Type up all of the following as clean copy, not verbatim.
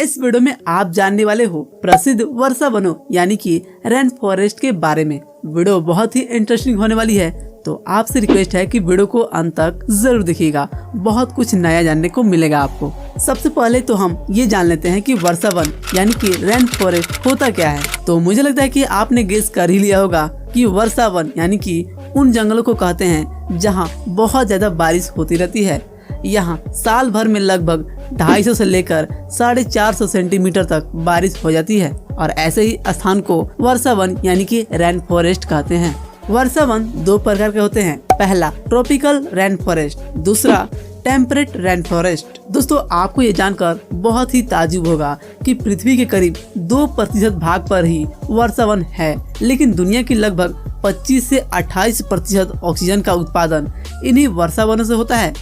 इस वीडियो में आप जानने वाले हो प्रसिद्ध वर्षा वनों यानी कि रेन फॉरेस्ट के बारे में। वीडियो बहुत ही इंटरेस्टिंग होने वाली है, तो आपसे रिक्वेस्ट है कि वीडियो को अंत तक जरूर देखिएगा, बहुत कुछ नया जानने को मिलेगा आपको। सबसे पहले तो हम ये जान लेते हैं कि वर्षा वन यानी कि रेन फॉरेस्ट होता क्या है। तो मुझे लगता है कि आपने गेस कर ही लिया होगा कि वर्षा वन यानी कि उन जंगलों को कहते हैं जहाँ बहुत ज्यादा बारिश होती रहती है। यहाँ साल भर में लगभग 250 से लेकर 450 सेंटीमीटर तक बारिश हो जाती है और ऐसे ही स्थान को वर्षा वन यानी कि रेन फॉरेस्ट कहते हैं। वर्षा वन दो प्रकार के होते हैं, पहला ट्रॉपिकल रेन फॉरेस्ट, दूसरा टेम्परेट रेन फॉरेस्ट। दोस्तों आपको ये जानकर बहुत ही ताज्जुब होगा कि पृथ्वी के करीब 2% भाग पर ही वर्षा वन है, लेकिन दुनिया की लगभग 25 से 28% ऑक्सीजन का उत्पादन इन्हीं वर्षा वनों से होता है।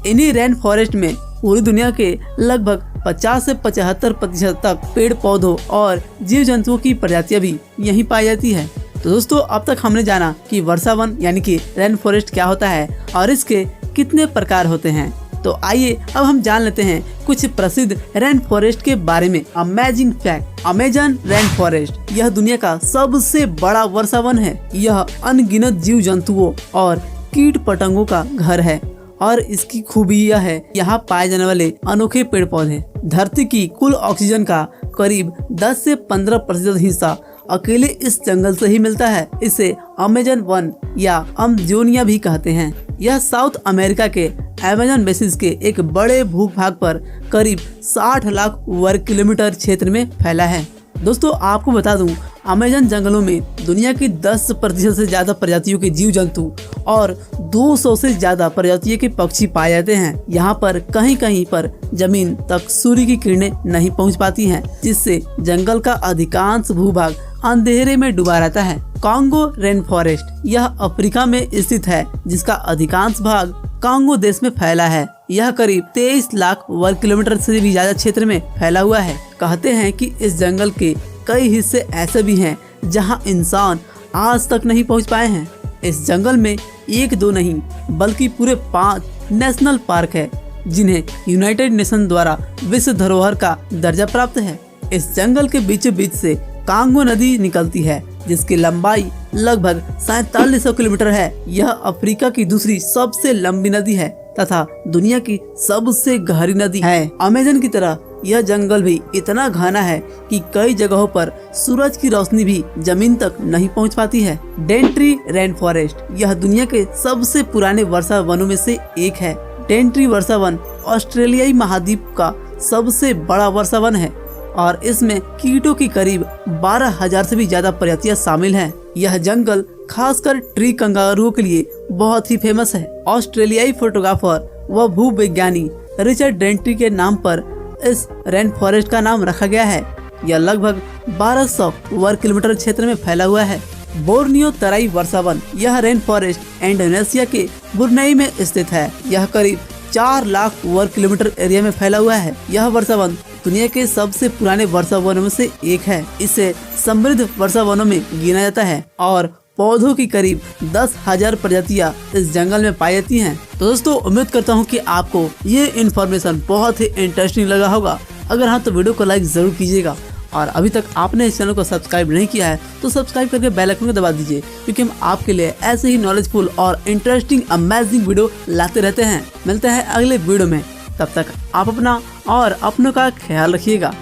इन्हीं रेन फॉरेस्ट में पूरी दुनिया के लगभग 50 से 75% तक पेड़ पौधों और जीव जंतुओं की प्रजातियां भी यहीं पाई जाती है। तो दोस्तों अब तक हमने जाना कि वर्षा वन यानी कि रेन फॉरेस्ट क्या होता है और इसके कितने प्रकार होते हैं। तो आइए अब हम जान लेते हैं कुछ प्रसिद्ध रेन फॉरेस्ट के बारे में। Amazing fact, Amazon rain forest यह दुनिया का सबसे बड़ा वर्षा वन है। यह अनगिनत जीव जंतुओं और कीट पतंगों का घर है और इसकी खूबी यह है यहाँ पाए जाने वाले अनोखे पेड़ पौधे। धरती की कुल ऑक्सीजन का करीब 10 से 15% हिस्सा अकेले इस जंगल से ही मिलता है। इसे अमेजन वन या अमेजोनिया भी कहते हैं। यह साउथ अमेरिका के अमेजन बेसिन के एक बड़े भूभाग पर करीब 60 लाख वर्ग किलोमीटर क्षेत्र में फैला है। दोस्तों आपको बता दूं, अमेजन जंगलों में दुनिया की 10% से ज्यादा प्रजातियों के जीव जंतु और 200 से ज्यादा प्रजातियों के पक्षी पाए जाते हैं। यहाँ पर कहीं कहीं पर जमीन तक सूर्य की किरणें नहीं पहुँच पाती हैं, जिससे जंगल का अधिकांश भूभाग अंधेरे में डूबा रहता है। कांगो रेन फॉरेस्ट यह अफ्रीका में स्थित है, जिसका अधिकांश भाग कांगो देश में फैला है। यह करीब 23 लाख वर्ग किलोमीटर से भी ज्यादा क्षेत्र में फैला हुआ है। कहते हैं कि इस जंगल के कई हिस्से ऐसे भी हैं जहां इंसान आज तक नहीं पहुंच पाए हैं। इस जंगल में एक दो नहीं बल्कि पूरे 5 नेशनल पार्क है, जिन्हें यूनाइटेड नेशन द्वारा विश्व धरोहर का दर्जा प्राप्त है। इस जंगल के बीचों बीच से कांगो नदी निकलती है, जिसकी लंबाई लगभग 4700 किलोमीटर है। यह अफ्रीका की दूसरी सबसे लंबी नदी है तथा दुनिया की सबसे गहरी नदी है। अमेजन की तरह यह जंगल भी इतना घना है कि कई जगहों पर सूरज की रोशनी भी जमीन तक नहीं पहुंच पाती है। डेंट्री रेन फॉरेस्ट यह दुनिया के सबसे पुराने वर्षा वनों में से एक है। डेंट्री वर्षा वन ऑस्ट्रेलियाई महाद्वीप का सबसे बड़ा वर्षा वन है और इसमें कीटों की करीब 12,000 से भी ज्यादा प्रजातियां शामिल हैं। यह जंगल खासकर ट्री कंगारुओं के लिए बहुत ही फेमस है। ऑस्ट्रेलियाई फोटोग्राफर व भूविज्ञानी रिचर्ड डेंट्री के नाम पर इस रेन फॉरेस्ट का नाम रखा गया है। यह लगभग 1200 वर्ग किलोमीटर क्षेत्र में फैला हुआ है। बोर्नियो तराई वर्षा वन यह रेन फॉरेस्ट इंडोनेशिया के बुर्नेई में स्थित है। यह करीब 4 लाख वर्ग किलोमीटर एरिया में फैला हुआ है। यह वर्षा वन दुनिया के सबसे पुराने वर्षा वनों में से एक है। इसे समृद्ध वर्षा वनों में गिना जाता है और पौधों की करीब 10,000 प्रजातियां इस जंगल में पाई जाती हैं। तो दोस्तों उम्मीद करता हूं कि आपको ये इन्फॉर्मेशन बहुत ही इंटरेस्टिंग लगा होगा। अगर हाँ तो वीडियो को लाइक जरूर कीजिएगा और अभी तक आपने इस चैनल को सब्सक्राइब नहीं किया है तो सब्सक्राइब करके बेल आइकन को दबा दीजिए, क्योंकि हम आपके लिए ऐसे ही नॉलेजफुल और इंटरेस्टिंग अमेजिंग वीडियो लाते रहते हैं। मिलते हैं अगले वीडियो में, तब तक आप अपना और अपनों का ख्याल रखिएगा।